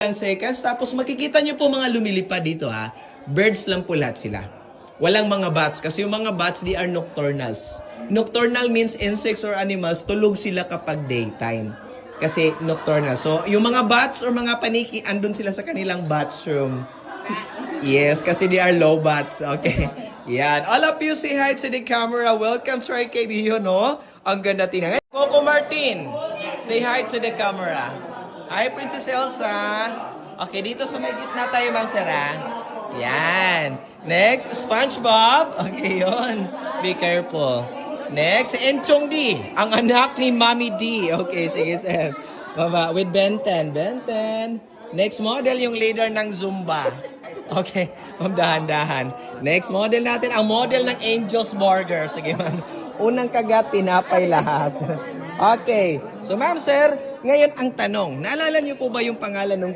seconds. Tapos makikita nyo po mga lumilipad dito ha. Birds lang po lahat sila. Walang mga bats. Kasi yung mga bats, they are nocturnals. Nocturnal means insects or animals, tulog sila kapag daytime. Kasi nocturnal. So, yung mga bats or mga paniki, andun sila sa kanilang bats room. Yes, kasi they are low bats. Okay. Yan. All of you say hi to the camera. Welcome to our KBO, no? Ang ganda tingnan. Coco Martin, say hi to the camera. Hi, Princess Elsa. Okay, dito sa may gitna tayo, Ma'am Sarah. Yan. Next, SpongeBob. Okay, yon. Be careful. Next, Enchong D. Ang anak ni Mommy D. Okay, sige, sir. Baba, with Ben 10. Ben 10. Next model, yung leader ng Zumba. Okay, ma'am, dahan-dahan. Next model natin, ang model ng Angel's Burger. Sige, ma'am. Unang kagat, pinapay lahat. Okay. So, ma'am, sir, ngayon ang tanong. Naalala niyo po ba yung pangalan ng